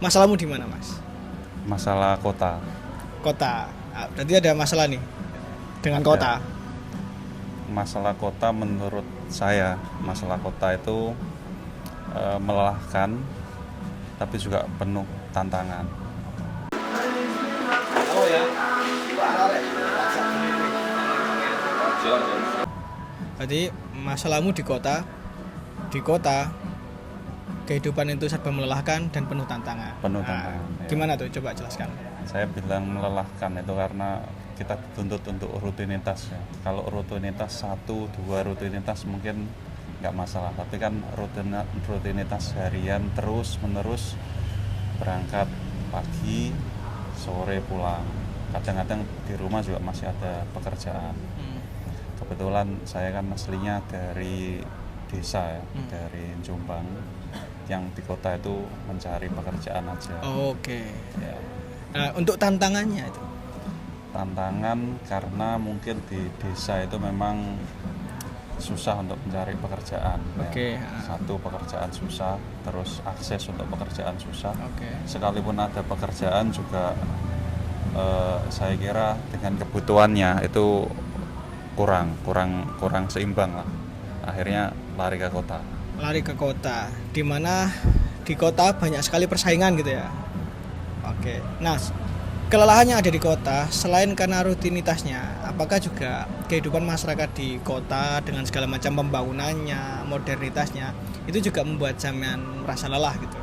Masalahmu di mana, Mas? Masalah kota. Kota. Berarti ada masalah nih dengan Ada. kota. Masalah kota menurut saya, masalah kota itu melelahkan tapi juga penuh tantangan. Oh ya. Berarti masalahmu di kota. Di kota kehidupan itu serba melelahkan dan penuh tantangan. Penuh tantangan, ya. Gimana tuh? Coba jelaskan. Saya bilang melelahkan itu karena kita dituntut untuk rutinitas ya. Kalau rutinitas 1-2 rutinitas mungkin nggak masalah, tapi kan rutinitas harian terus menerus, berangkat pagi sore pulang, kadang-kadang di rumah juga masih ada pekerjaan. Kebetulan saya kan aslinya dari desa ya, dari Jombang, yang di kota itu mencari pekerjaan aja. Oke. Ya, Nah, untuk tantangannya itu. tantangan karena mungkin di desa itu memang susah untuk mencari pekerjaan. Oke. Ya. Satu, pekerjaan susah, terus akses untuk pekerjaan susah. Oke. Sekalipun ada pekerjaan juga saya kira dengan kebutuhannya itu kurang seimbang lah. Akhirnya lari ke kota. Lari ke kota, di mana di kota banyak sekali persaingan gitu ya. Oke. Nah, kelelahannya ada di kota selain karena rutinitasnya, apakah juga kehidupan masyarakat di kota dengan segala macam pembangunannya, modernitasnya itu juga membuat sampean merasa lelah gitu?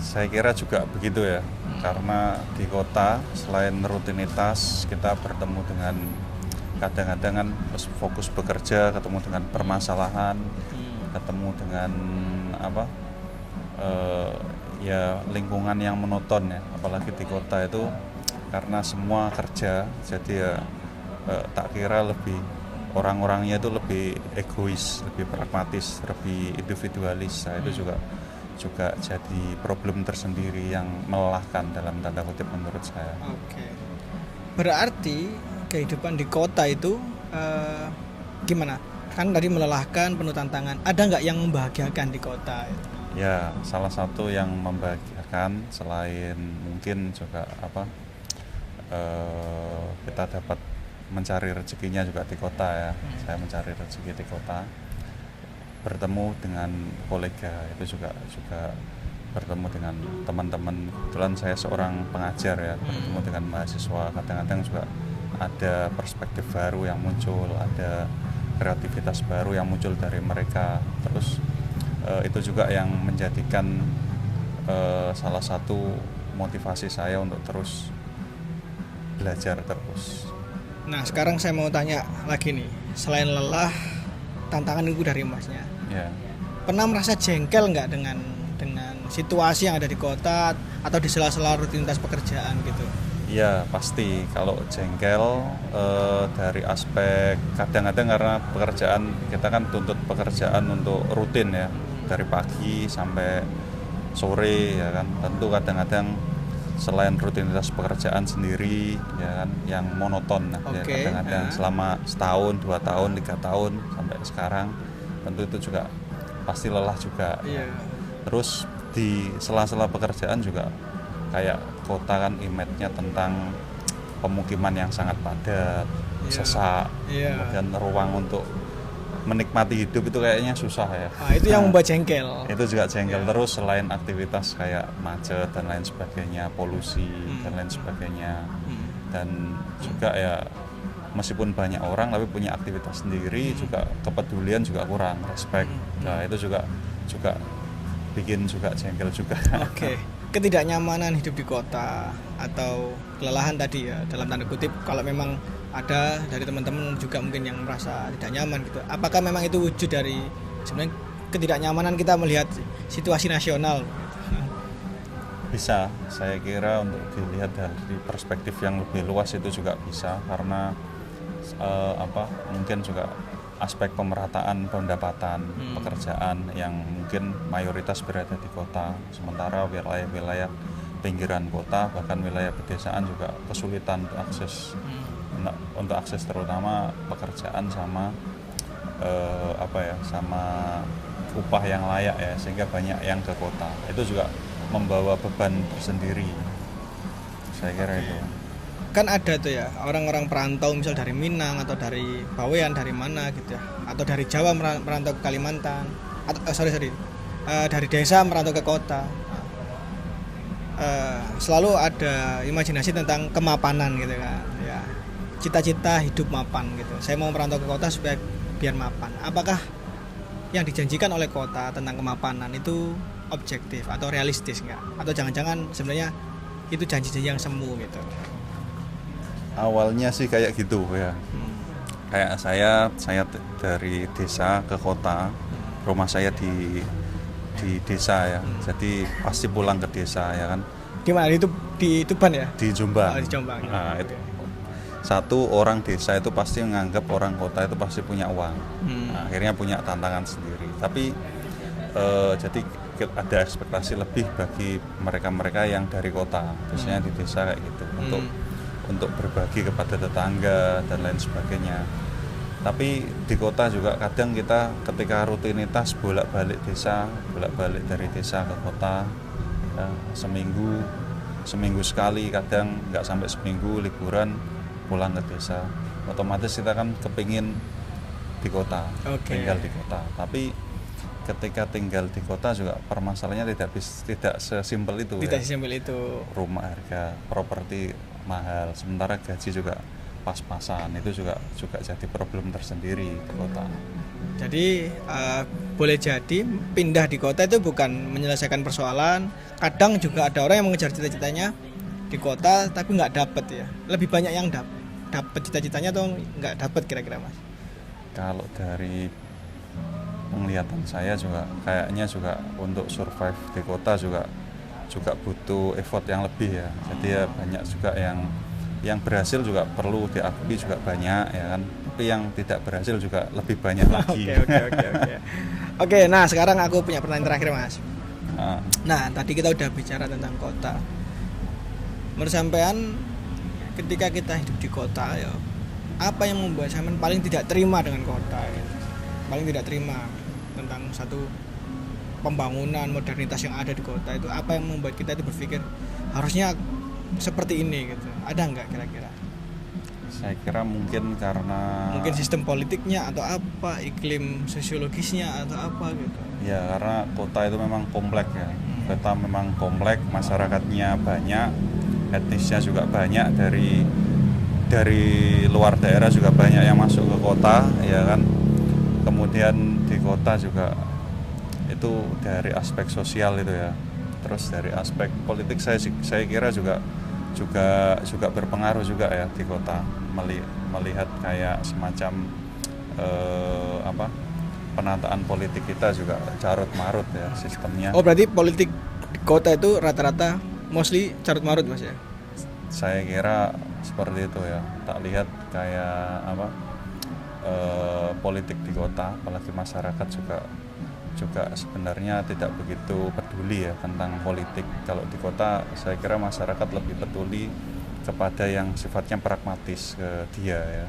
Saya kira juga begitu ya. Karena di kota selain rutinitas kita bertemu dengan kadang-kadang kan fokus bekerja, ketemu dengan permasalahan, ketemu dengan apa ya lingkungan yang monoton ya, apalagi di kota itu karena semua kerja, jadi ya tak kira lebih orang-orangnya itu lebih egois, lebih pragmatis, lebih individualis. Nah, itu juga jadi problem tersendiri yang melelahkan dalam tanda kutip menurut saya. Oke. Berarti kehidupan di kota itu gimana? Kan tadi melelahkan, penuh tantangan. Ada nggak yang membahagiakan di kota? Ya, salah satu yang membahagiakan selain mungkin juga kita dapat mencari rezekinya juga di kota ya. Saya mencari rezeki di kota, bertemu dengan kolega, itu juga bertemu dengan teman-teman. Kebetulan saya seorang pengajar ya, bertemu dengan mahasiswa, kadang-kadang juga ada perspektif baru yang muncul, ada kreativitas baru yang muncul dari mereka. Terus itu juga yang menjadikan salah satu motivasi saya untuk terus belajar terus. Nah, sekarang saya mau tanya lagi nih. Selain lelah, tantangan itu dari Masnya. Ya. Pernah merasa jengkel nggak dengan situasi yang ada di kota atau di sela-sela rutinitas pekerjaan gitu? Iya, pasti. Kalau jengkel dari aspek kadang-kadang karena pekerjaan kita kan tuntut pekerjaan untuk rutin ya, dari pagi sampai sore ya kan. Tentu kadang-kadang selain rutinitas pekerjaan sendiri ya kan yang monoton ya, kadang-kadang selama setahun, 2 tahun, 3 tahun sampai sekarang, tentu itu juga pasti lelah juga. Iya. Terus di sela-sela pekerjaan juga kayak kota kan image-nya tentang pemukiman yang sangat padat, sesak, kemudian ruang untuk menikmati hidup itu kayaknya susah ya. Nah, itu yang membuat jengkel. Itu juga jengkel. Terus selain aktivitas kayak macet dan lain sebagainya, polusi dan lain sebagainya, dan juga ya meskipun banyak orang tapi punya aktivitas sendiri, juga kepedulian juga kurang, respect. Nah, itu juga bikin juga jengkel juga. Oke. Ketidaknyamanan hidup di kota atau kelelahan tadi ya, dalam tanda kutip, kalau memang ada dari teman-teman juga mungkin yang merasa tidak nyaman gitu. Apakah memang itu wujud dari sebenarnya ketidaknyamanan kita melihat situasi nasional? Bisa, saya kira untuk dilihat dari perspektif yang lebih luas itu juga bisa, karena mungkin juga aspek pemerataan pendapatan pekerjaan yang mungkin mayoritas berada di kota, sementara wilayah-wilayah pinggiran kota bahkan wilayah pedesaan juga kesulitan untuk akses terutama pekerjaan sama sama upah yang layak ya, sehingga banyak yang ke kota. Itu juga membawa beban tersendiri. Saya kira itu. Kan ada tuh ya orang-orang perantau misal dari Minang atau dari Bawean dari mana gitu ya, atau dari Jawa merantau ke Kalimantan atau dari desa merantau ke kota. Selalu ada imajinasi tentang kemapanan gitu kan ya, cita-cita hidup mapan gitu. Saya mau merantau ke kota supaya biar mapan. Apakah yang dijanjikan oleh kota tentang kemapanan itu objektif atau realistis enggak? Atau jangan-jangan sebenarnya itu janji-janji yang semu gitu? Awalnya sih kayak gitu ya. Kayak saya dari desa ke kota, rumah saya di desa ya. Jadi pasti pulang ke desa ya kan. Di mana itu, di Tuban ya? Di Jombang. Di Jombang. Nah, itu. Satu, orang desa itu pasti menganggap orang kota itu pasti punya uang. Nah, akhirnya punya tantangan sendiri. Tapi jadi ada ekspektasi lebih bagi mereka-mereka yang dari kota, biasanya di desa kayak gitu, untuk berbagi kepada tetangga dan lain sebagainya. Tapi di kota juga kadang kita ketika rutinitas bolak-balik desa, bolak-balik dari desa ke kota ya, seminggu sekali, kadang nggak sampai seminggu liburan pulang ke desa, otomatis kita kan kepingin di kota, tinggal di kota. Tapi ketika tinggal di kota juga permasalahannya tidak sesimpel itu. Tidak sesimpel itu. Rumah harga properti mahal, sementara gaji juga pas-pasan, itu juga jadi problem tersendiri di kota. Jadi boleh jadi pindah di kota itu bukan menyelesaikan persoalan. Kadang juga ada orang yang mengejar cita-citanya di kota tapi nggak dapet ya. Lebih banyak yang dapet cita-citanya atau nggak dapet kira-kira Mas? Kalau dari penglihatan saya juga kayaknya juga untuk survive di kota juga butuh effort yang lebih ya. Jadi ya banyak juga yang berhasil juga perlu diakui juga banyak ya kan. Tapi yang tidak berhasil juga lebih banyak lagi. Oke, nah sekarang aku punya pertanyaan terakhir Mas. Nah tadi kita udah bicara tentang kota. Menurut sampean ketika kita hidup di kota ya, apa yang membuat sampean paling tidak terima dengan kota ya? Paling tidak terima tentang satu pembangunan modernitas yang ada di kota itu, apa yang membuat kita itu berpikir harusnya seperti ini gitu? Ada nggak kira-kira? Saya kira mungkin karena sistem politiknya atau apa, iklim sosiologisnya atau apa gitu. Ya karena kota itu memang kompleks ya. Kota memang kompleks, masyarakatnya banyak, etnisnya juga banyak, dari luar daerah juga banyak yang masuk ke kota ya kan. Kemudian di kota juga itu dari aspek sosial itu ya, terus dari aspek politik saya kira juga berpengaruh juga ya di kota, melihat kayak semacam penataan politik kita juga carut marut ya sistemnya. Oh berarti politik di kota itu rata-rata mostly carut marut Mas ya? Saya kira seperti itu ya, tak lihat kayak politik di kota, apalagi masyarakat juga sebenarnya tidak begitu peduli ya tentang politik. Kalau di kota saya kira masyarakat lebih peduli kepada yang sifatnya pragmatis ke dia ya,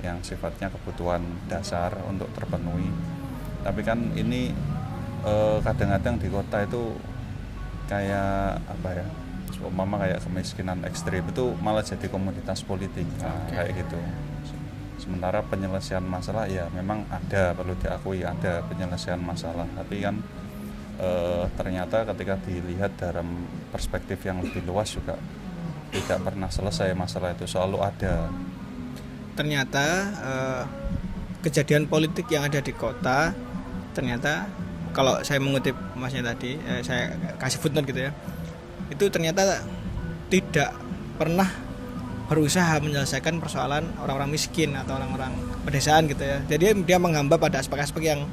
yang sifatnya kebutuhan dasar untuk terpenuhi. Tapi kan ini kadang-kadang di kota itu kayak apa ya, umpama kayak kemiskinan ekstrim itu malah jadi komoditas politik kayak gitu. Sementara penyelesaian masalah ya memang ada, perlu diakui ada penyelesaian masalah, tapi kan ternyata ketika dilihat dalam perspektif yang lebih luas juga tidak pernah selesai masalah itu, selalu ada. Ternyata kejadian politik yang ada di kota, ternyata kalau saya mengutip Masnya tadi, saya kasih footnote gitu ya, itu ternyata tidak pernah berusaha menyelesaikan persoalan orang-orang miskin atau orang-orang pedesaan gitu ya. Jadi dia menghamba pada aspek-aspek yang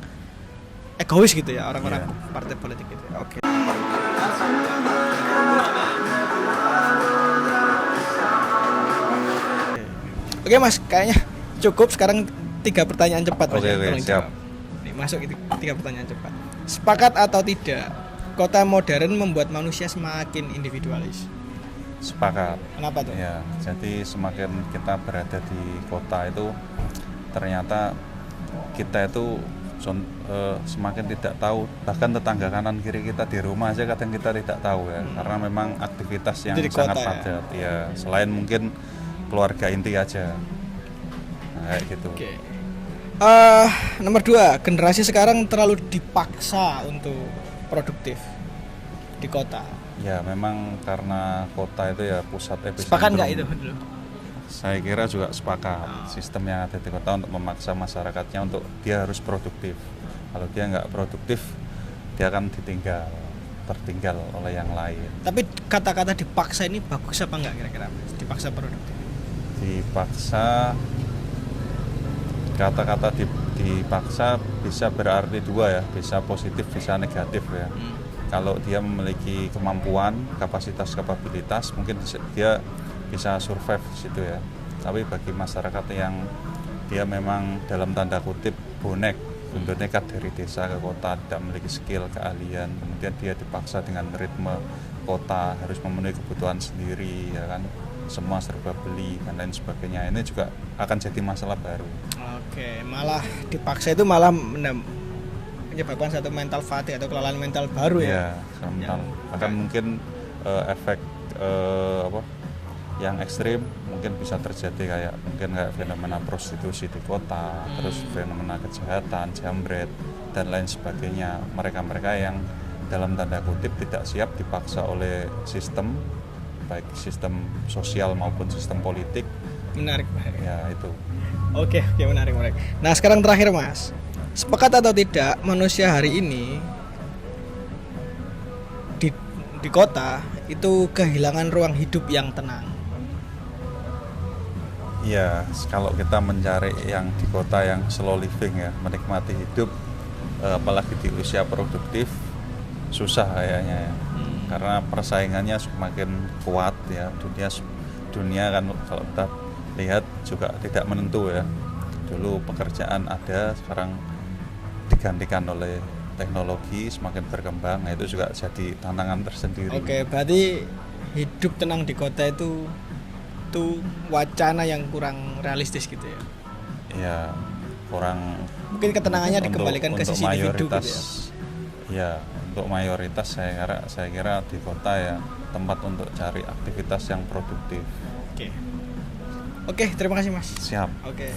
egois gitu ya, orang-orang partai politik gitu. Oke. Oke Mas, kayaknya cukup sekarang 3 pertanyaan cepat Mas. Oke, siap. Nih, masuk itu 3 pertanyaan cepat. Sepakat atau tidak, kota modern membuat manusia semakin individualis? Sepakat. Kenapa tuh? Ya, jadi semakin kita berada di kota itu ternyata kita itu semakin tidak tahu, bahkan tetangga kanan kiri kita di rumah aja kadang kita tidak tahu ya, karena memang aktivitas yang Di sangat kota, padat ya, selain mungkin keluarga inti aja, nah, kayak gitu. Oke. Nomor 2, generasi sekarang terlalu dipaksa untuk produktif di kota. Ya memang karena kota itu ya pusat epicentrum. Sepakat nggak itu dulu? Saya kira juga sepakat, sistem yang ada di kota untuk memaksa masyarakatnya untuk dia harus produktif. Kalau dia nggak produktif, dia akan tertinggal oleh yang lain. Tapi kata-kata dipaksa ini bagus apa enggak kira-kira? Dipaksa produktif. Dipaksa, kata-kata dipaksa bisa berarti dua ya, bisa positif, bisa negatif ya. Kalau dia memiliki kemampuan, kapasitas, mungkin dia bisa survive di situ ya. Tapi bagi masyarakat yang dia memang dalam tanda kutip bonek, untuk nekat dari desa ke kota, tidak memiliki skill, keahlian, kemudian dia dipaksa dengan ritme kota, harus memenuhi kebutuhan sendiri ya kan, semua serba beli dan lain sebagainya, ini juga akan jadi masalah baru. Oke, malah dipaksa itu malah menyebabkan satu mental fatigue atau kelelahan mental baru ya. Mental. Akan mungkin efek yang ekstrim mungkin bisa terjadi kayak fenomena prostitusi di kota, terus fenomena kejahatan, jambret dan lain sebagainya. Mereka yang dalam tanda kutip tidak siap dipaksa oleh sistem, baik sistem sosial maupun sistem politik. Menarik. Ya itu. Oke, menarik. Nah sekarang terakhir Mas, sepakat atau tidak manusia hari ini di kota itu kehilangan ruang hidup yang tenang? Ya, kalau kita mencari yang di kota yang slow living ya, menikmati hidup, apalagi di usia produktif, susah kayaknya ya. Karena persaingannya semakin kuat ya, dunia kan kalau kita lihat juga tidak menentu ya. Dulu pekerjaan ada, sekarang digantikan oleh teknologi semakin berkembang, nah itu juga jadi tantangan tersendiri. Oke, berarti hidup tenang di kota itu wacana yang kurang realistis gitu ya? Ya, kurang. Mungkin ketenangannya dikembalikan ke sisi individu gitu ya? Ya, untuk mayoritas saya kira di kota ya tempat untuk cari aktivitas yang produktif. Oke, terima kasih Mas. Siap. Oke.